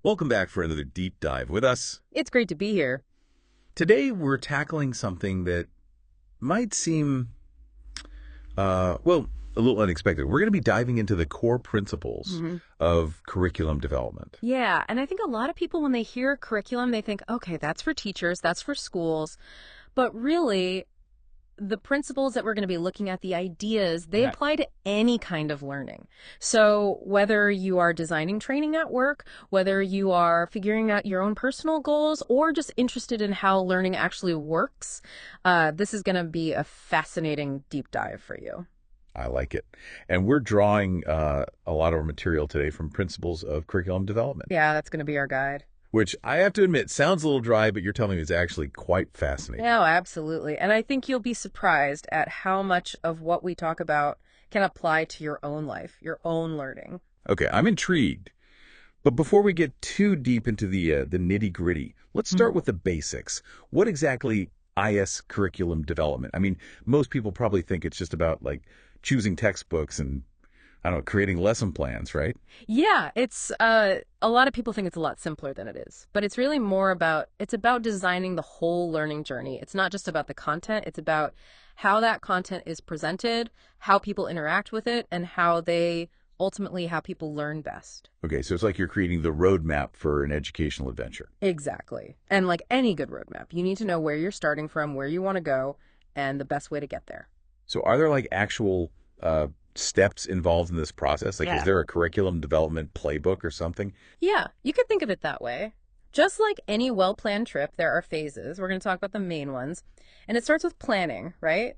Welcome back for another deep dive with us. It's great to be here. Today we're tackling something that might seem, well, a little unexpected. We're going to be diving into the core principles hmm of curriculum development. Yeah, and I think a lot of people, when they hear curriculum, they think, okay, that's for teachers, that's for schools. But really, the principles that we're going to be looking at, the ideas, they Yeah. apply to any kind of learning. So whether you are designing training at work, whether you are figuring out your own personal goals, or just interested in how learning actually works, this is going to be a fascinating deep dive for you. I like it. And we're drawing a lot of our material today from principles of curriculum development, Yeah, that's going to be our guide. which I have to admit sounds a little dry, but you're telling me it's actually quite fascinating. No, absolutely. And I think you'll be surprised at how much of what we talk about can apply to your own life, your own learning. Okay, I'm intrigued. But before we get too deep into the nitty-gritty, let's start Mhm. with the basics. What exactly IS curriculum development? I mean, most people probably think it's just about like choosing textbooks and I don't know, creating lesson plans, right? Yeah, it's a lot of people think it's a lot simpler than it is, but it's really more about it's about designing the whole learning journey. It's not just about the content, it's about how that content is presented, how people interact with it, and how people learn best. Okay, so it's like you're creating the roadmap for an educational adventure. Exactly. And like any good roadmap, you need to know where you're starting from, where you want to go, and the best way to get there. So are there like actual steps involved in this process? Like, is Yeah. there a curriculum development playbook or something? Yeah, you could think of it that way. Just like any well-planned trip, there are phases. We're going to talk about the main ones. And it starts with planning, right?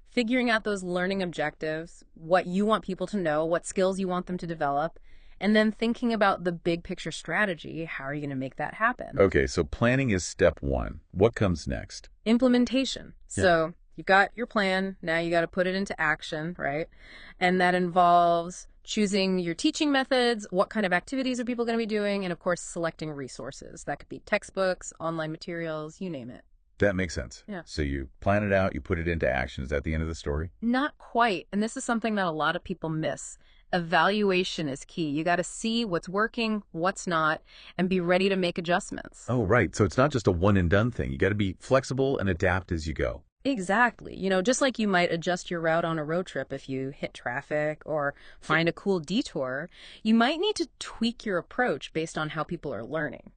Figuring out those learning objectives, what you want people to know, what skills you want them to develop, and then thinking about the big picture strategy. How are you going to make that happen? Okay, so planning is step one. What comes next? Implementation. Yeah. So you've got your plan. Now you got to put it into action, right? And that involves choosing your teaching methods, what kind of activities are people going to be doing, and of course, selecting resources. That could be textbooks, online materials, you name it. That makes sense. Yeah. So you plan it out, you put it into action. Is that the end of the story? Not quite. And this is something that a lot of people miss. Evaluation is key. You got to see what's working, what's not, and be ready to make adjustments. Oh, right. So it's not just a one and done thing. You got to be flexible and adapt as you go. Exactly. Just like you might adjust your route on a road trip if you hit traffic or find a cool detour, you might need to tweak your approach based on how people are learning.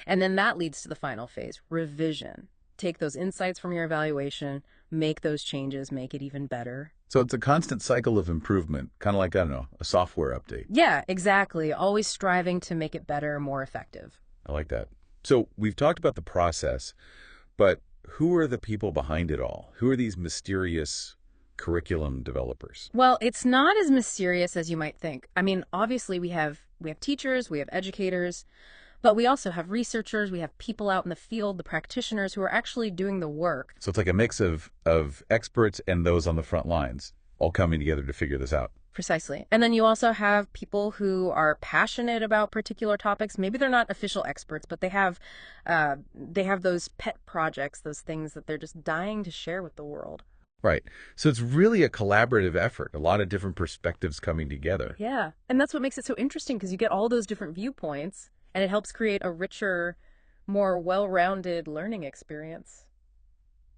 And then that leads to the final phase, revision. Take those insights from your evaluation, make those changes, make it even better. So it's a constant cycle of improvement, kind of like, I don't know, a software update. Yeah, exactly. Always striving to make it better, more effective. I like that. So we've talked about the process, but who are the people behind it all? Who are these mysterious curriculum developers? Well, it's not as mysterious as you might think. I mean, obviously we have teachers, we have educators, but we also have researchers, we have people out in the field, the practitioners who are actually doing the work. So it's like a mix of experts and those on the front lines all coming together to figure this out. Precisely. And then you also have people who are passionate about particular topics. Maybe they're not official experts, but they have those pet projects, those things that they're just dying to share with the world. Right. So it's really a collaborative effort, a lot of different perspectives coming together. Yeah. And that's what makes it so interesting because you get all those different viewpoints and it helps create a richer, more well-rounded learning experience.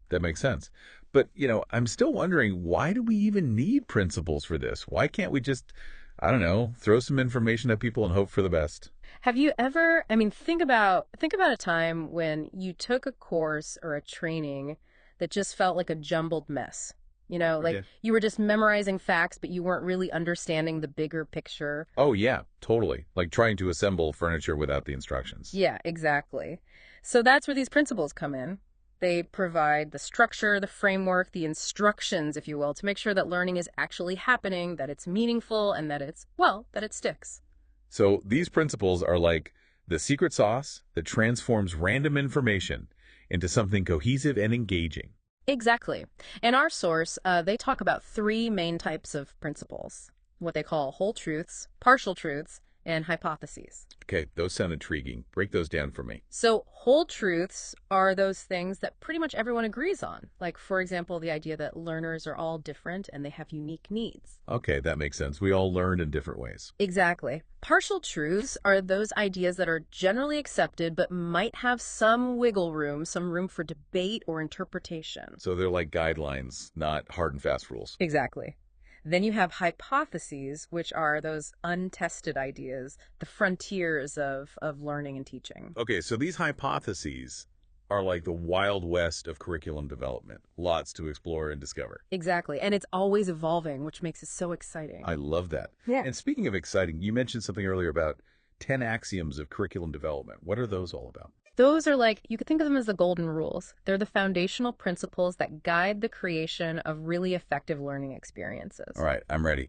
That makes sense. But, I'm still wondering, why do we even need principles for this? Why can't we just, I don't know, throw some information at people and hope for the best? Have you ever, I mean, think about a time when you took a course or a training that just felt like a jumbled mess. Like Yeah. you were just memorizing facts, but you weren't really understanding the bigger picture. Oh, yeah, totally. Like trying to assemble furniture without the instructions. Yeah, exactly. So that's where these principles come in. They provide the structure, the framework, the instructions, if you will, to make sure that learning is actually happening, that it's meaningful, and that it sticks. So these principles are like the secret sauce that transforms random information into something cohesive and engaging. Exactly. In our source, they talk about three main types of principles, what they call whole truths, partial truths, and hypotheses. Okay, those sound intriguing. Break those down for me. So whole truths are those things that pretty much everyone agrees on. Like, for example, the idea that learners are all different and they have unique needs. Okay, that makes sense. We all learn in different ways. Exactly. Partial truths are those ideas that are generally accepted but might have some wiggle room, some room for debate or interpretation. So they're like guidelines, not hard and fast rules. Exactly. Then you have hypotheses, which are those untested ideas, the frontiers of learning and teaching. Okay, so these hypotheses are like the Wild West of curriculum development. Lots to explore and discover. Exactly. And it's always evolving, which makes it so exciting. I love that. Yeah. And speaking of exciting, you mentioned something earlier about 10 axioms of curriculum development. What are those all about? Those are like, you could think of them as the golden rules. They're the foundational principles that guide the creation of really effective learning experiences. All right, I'm ready.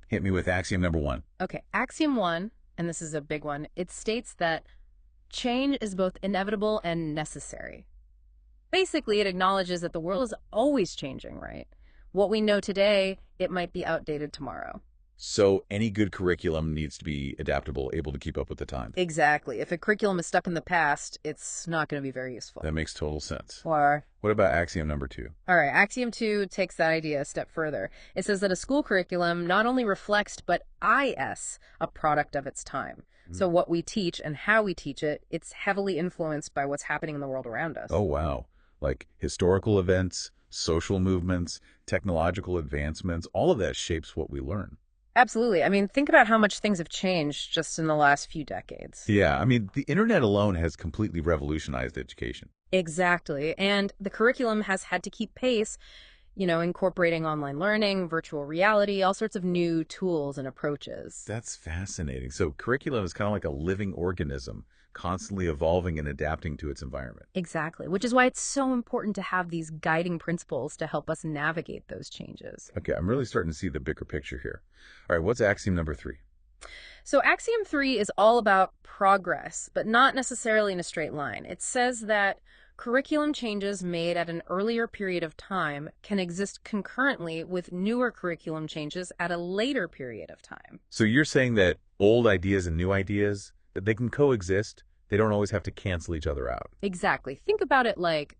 Hit me with axiom number 1. Okay, axiom 1, and this is a big one, it states that change is both inevitable and necessary. Basically, it acknowledges that the world is always changing, right? What we know today, it might be outdated tomorrow. So any good curriculum needs to be adaptable, able to keep up with the time. Exactly. If a curriculum is stuck in the past, it's not going to be very useful. That makes total sense. Or, What about axiom number 2? all right, axiom 2 takes that idea a step further. It says that a school curriculum not only reflects, but is a product of its time. So what we teach and how we teach it, it's heavily influenced by what's happening in the world around us. Oh, wow. Like historical events, social movements, technological advancements, all of that shapes what we learn. Absolutely. I mean, think about how much things have changed just in the last few decades. Yeah, I mean, the internet alone has completely revolutionized education. Exactly. And the curriculum has had to keep pace, incorporating online learning, virtual reality, all sorts of new tools and approaches. That's fascinating. So curriculum is kind of like a living organism, constantly evolving and adapting to its environment. Exactly, which is why it's so important to have these guiding principles to help us navigate those changes. Okay, I'm really starting to see the bigger picture here. All right, what's axiom number 3? So axiom 3 is all about progress, but not necessarily in a straight line. It says that curriculum changes made at an earlier period of time can exist concurrently with newer curriculum changes at a later period of time. So you're saying that old ideas and new ideas, that they can coexist? They don't always have to cancel each other out. Exactly. Think about it like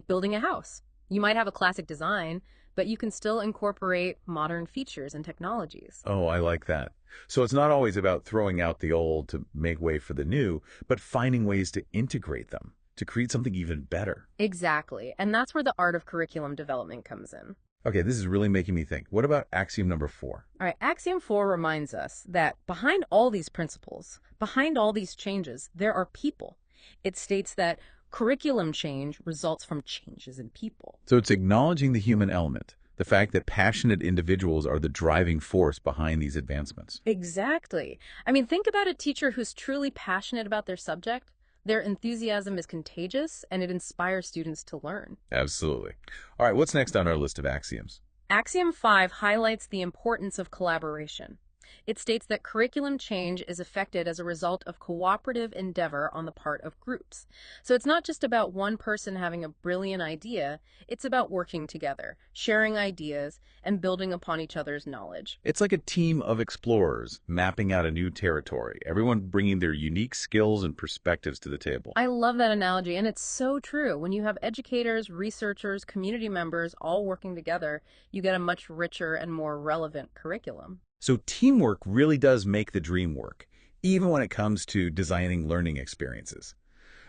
building a house. You might have a classic design, but you can still incorporate modern features and technologies. Oh, I like that. So it's not always about throwing out the old to make way for the new, but finding ways to integrate them, to create something even better. Exactly. And that's where the art of curriculum development comes in. Okay, this is really making me think. What about axiom number 4? All right, axiom 4 reminds us that behind all these principles, behind all these changes, there are people. It states that curriculum change results from changes in people. So it's acknowledging the human element, the fact that passionate individuals are the driving force behind these advancements. Exactly. I mean, think about a teacher who's truly passionate about their subject. Their enthusiasm is contagious, and it inspires students to learn. Absolutely. All right, what's next on our list of axioms? Axiom 5 highlights the importance of collaboration. It states that curriculum change is effected as a result of cooperative endeavor on the part of groups. So it's not just about one person having a brilliant idea, it's about working together, sharing ideas, and building upon each other's knowledge. It's like a team of explorers mapping out a new territory, everyone bringing their unique skills and perspectives to the table. I love that analogy, and it's so true. When you have educators, researchers, community members all working together, you get a much richer and more relevant curriculum. So teamwork really does make the dream work, even when it comes to designing learning experiences.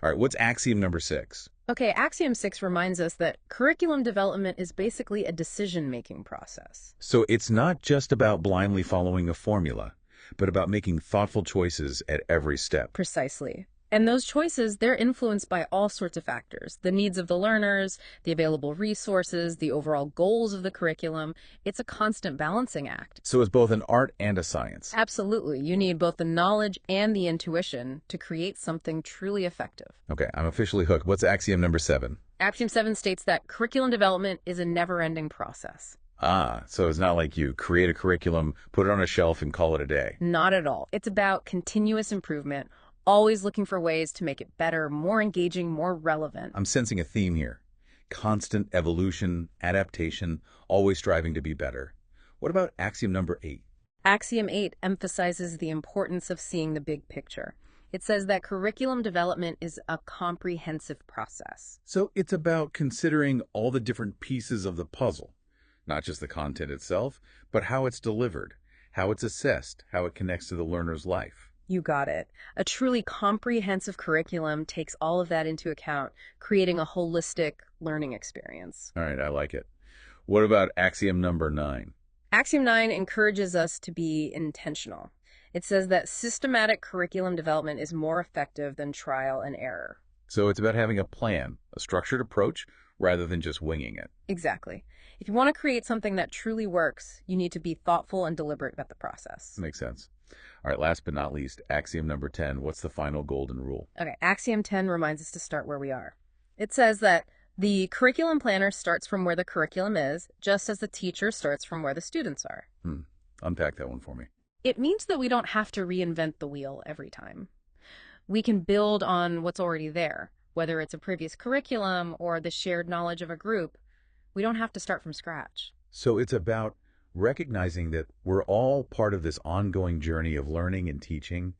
All right, what's axiom number 6? Okay, axiom 6 reminds us that curriculum development is basically a decision-making process. So it's not just about blindly following a formula, but about making thoughtful choices at every step. Precisely. And those choices, they're influenced by all sorts of factors. The needs of the learners, the available resources, the overall goals of the curriculum. It's a constant balancing act. So it's both an art and a science. Absolutely. You need both the knowledge and the intuition to create something truly effective. Okay, I'm officially hooked. What's axiom number 7? Axiom 7 states that curriculum development is a never-ending process. Ah, so it's not like you create a curriculum, put it on a shelf, and call it a day. Not at all. It's about continuous improvement, always looking for ways to make it better, more engaging, more relevant. I'm sensing a theme here. Constant evolution, adaptation, always striving to be better. What about axiom number 8? Axiom 8 emphasizes the importance of seeing the big picture. It says that curriculum development is a comprehensive process. So it's about considering all the different pieces of the puzzle, not just the content itself, but how it's delivered, how it's assessed, how it connects to the learner's life. You got it. A truly comprehensive curriculum takes all of that into account, creating a holistic learning experience. All right, I like it. What about axiom number 9? Axiom 9 encourages us to be intentional. It says that systematic curriculum development is more effective than trial and error. So it's about having a plan, a structured approach, rather than just winging it. Exactly. If you want to create something that truly works, you need to be thoughtful and deliberate about the process. Makes sense. All right, last but not least, axiom number 10. What's the final golden rule? Okay, Axiom 10 reminds us to start where we are. It says that the curriculum planner starts from where the curriculum is, just as the teacher starts from where the students are. Unpack that one for me. It means that we don't have to reinvent the wheel every time. We can build on what's already there, whether it's a previous curriculum or the shared knowledge of a group. We don't have to start from scratch. So it's about recognizing that we're all part of this ongoing journey of learning and teaching,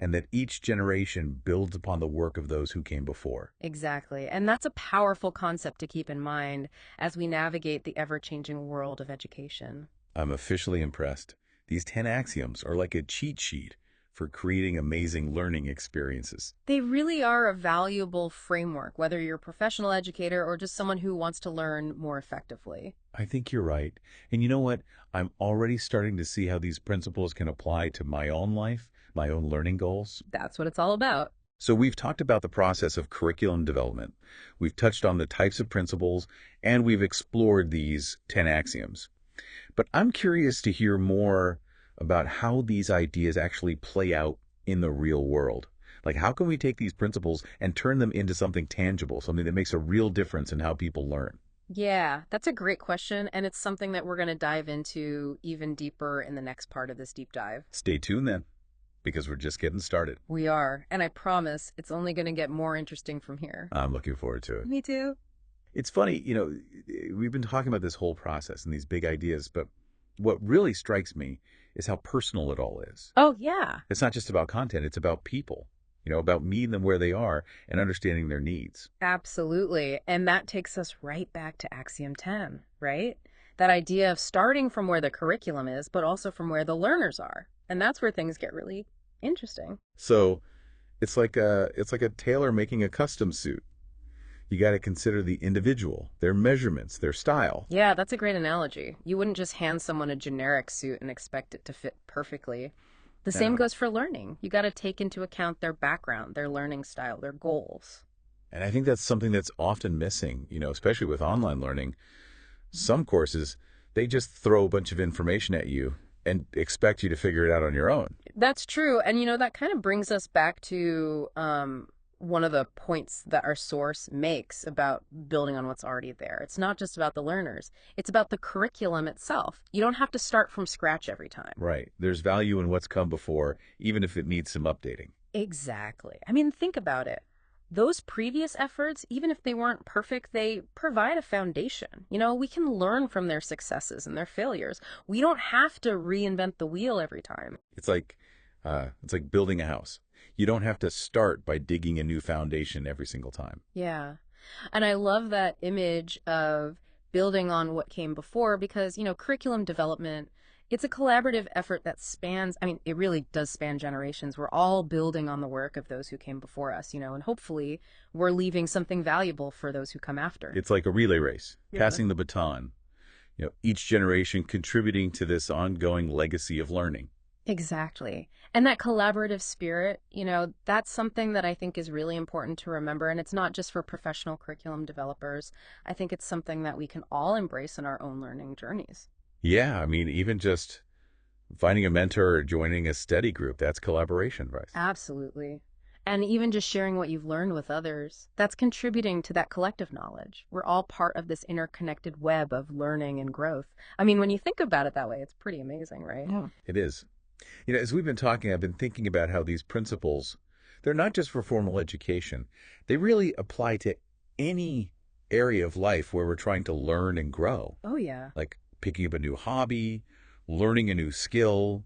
and that each generation builds upon the work of those who came before. Exactly. And that's a powerful concept to keep in mind as we navigate the ever-changing world of education. I'm officially impressed. These 10 axioms are like a cheat sheet for creating amazing learning experiences. They really are a valuable framework, whether you're a professional educator or just someone who wants to learn more effectively. I think you're right. And you know what? I'm already starting to see how these principles can apply to my own life, my own learning goals. That's what it's all about. So we've talked about the process of curriculum development. We've touched on the types of principles, and we've explored these 10 axioms. But I'm curious to hear more about how these ideas actually play out in the real world. Like, how can we take these principles and turn them into something tangible, something that makes a real difference in how people learn? Yeah, that's a great question, and it's something that we're going to dive into even deeper in the next part of this deep dive. Stay tuned then, because we're just getting started. We are, and I promise it's only going to get more interesting from here. I'm looking forward to it. Me too. It's funny, we've been talking about this whole process and these big ideas, but what really strikes me is how personal it all is. Oh, yeah. It's not just about content, it's about people, about meeting them where they are and understanding their needs. Absolutely. And that takes us right back to Axiom 10, right? That idea of starting from where the curriculum is, but also from where the learners are. And that's where things get really interesting. So it's like a tailor making a custom suit. You got to consider the individual, their measurements, their style. Yeah, that's a great analogy. You wouldn't just hand someone a generic suit and expect it to fit perfectly. The same No. goes for learning. You got to take into account their background, their learning style, their goals. And I think that's something that's often missing, especially with online learning. Some courses, they just throw a bunch of information at you and expect you to figure it out on your own. That's true. And, that kind of brings us back to one of the points that our source makes about building on what's already there. It's not just about the learners. It's about the curriculum itself. You don't have to start from scratch every time. Right. There's value in what's come before, even if it needs some updating. Exactly. I mean, think about it. Those previous efforts, even if they weren't perfect, they provide a foundation. We can learn from their successes and their failures. We don't have to reinvent the wheel every time. It's like building a house. You don't have to start by digging a new foundation every single time. Yeah. And I love that image of building on what came before because, curriculum development, it's a collaborative effort that spans, it really does span generations. We're all building on the work of those who came before us, and hopefully we're leaving something valuable for those who come after. It's like a relay race, Yeah. passing the baton, each generation contributing to this ongoing legacy of learning. Exactly. And that collaborative spirit, that's something that I think is really important to remember. And it's not just for professional curriculum developers. I think it's something that we can all embrace in our own learning journeys. Yeah, even just finding a mentor or joining a study group, that's collaboration, right? Absolutely. And even just sharing what you've learned with others, that's contributing to that collective knowledge. We're all part of this interconnected web of learning and growth. When you think about it that way, it's pretty amazing, right? Yeah. It is. As we've been talking, I've been thinking about how these principles, they're not just for formal education. They really apply to any area of life where we're trying to learn and grow. Oh, yeah. Like picking up a new hobby learning a new skill,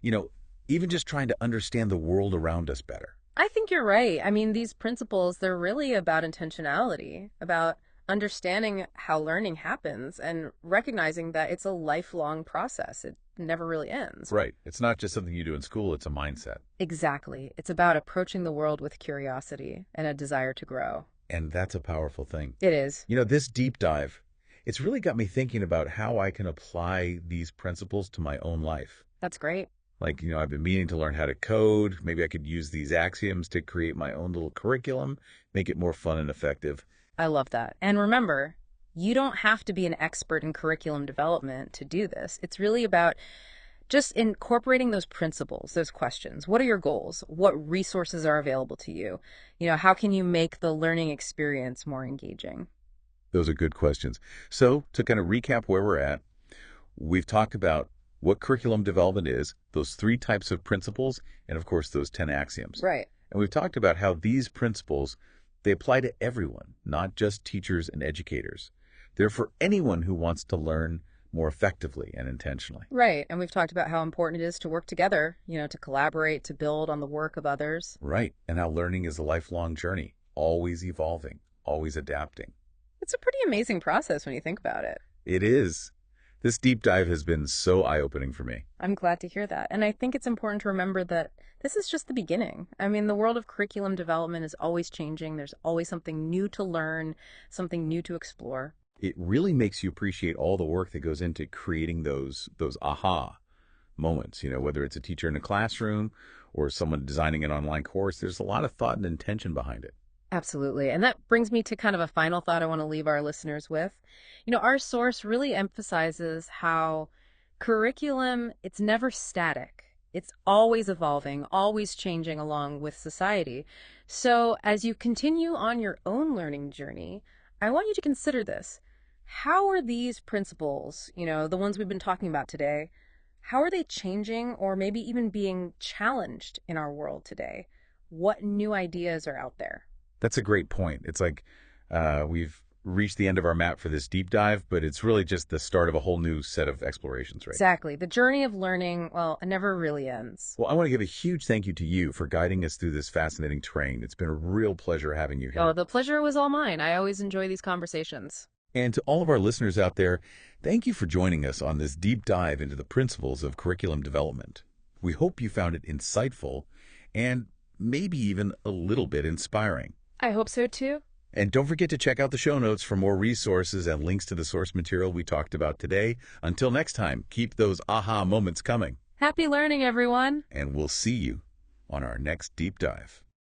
you know, even just trying to understand the world around us better. I think you're right. I mean, these principles, they're really about intentionality, about understanding how learning happens and recognizing that it's a lifelong process. It never really ends. Right. It's not just something you do in school, it's a mindset. Exactly. It's about approaching the world with curiosity and a desire to grow. And that's a powerful thing. It is. This deep dive, it's really got me thinking about how I can apply these principles to my own life. That's great. Like, I've been meaning to learn how to code. Maybe I could use these axioms to create my own little curriculum, make it more fun and effective. I love that. And remember, you don't have to be an expert in curriculum development to do this. It's really about just incorporating those principles, those questions. What are your goals? What resources are available to you? How can you make the learning experience more engaging? Those are good questions. So, to kind of recap where we're at, we've talked about what curriculum development is, those 3 types of principles, and of course, those 10 axioms. Right. And we've talked about how these principles, they apply to everyone, not just teachers and educators. They're for anyone who wants to learn more effectively and intentionally. Right. And we've talked about how important it is to work together, to collaborate, to build on the work of others. Right. And how learning is a lifelong journey, always evolving, always adapting. It's a pretty amazing process when you think about it. It is. This deep dive has been so eye-opening for me. I'm glad to hear that. And I think it's important to remember that this is just the beginning. I mean, the world of curriculum development is always changing. There's always something new to learn, something new to explore. It really makes you appreciate all the work that goes into creating those aha moments, whether it's a teacher in a classroom or someone designing an online course. There's a lot of thought and intention behind it. Absolutely. And that brings me to kind of a final thought I want to leave our listeners with. Our source really emphasizes how curriculum, it's never static. It's always evolving, always changing along with society. So as you continue on your own learning journey, I want you to consider this. How are these principles, the ones we've been talking about today, how are they changing or maybe even being challenged in our world today? What new ideas are out there? That's a great point. It's like we've reached the end of our map for this deep dive, but it's really just the start of a whole new set of explorations, right? Exactly. The journey of learning, well, it never really ends. Well, I want to give a huge thank you to you for guiding us through this fascinating terrain. It's been a real pleasure having you here. Oh, the pleasure was all mine. I always enjoy these conversations. And to all of our listeners out there, thank you for joining us on this deep dive into the principles of curriculum development. We hope you found it insightful and maybe even a little bit inspiring. I hope so too. And don't forget to check out the show notes for more resources and links to the source material we talked about today. Until next time, keep those aha moments coming. Happy learning, everyone. And we'll see you on our next deep dive.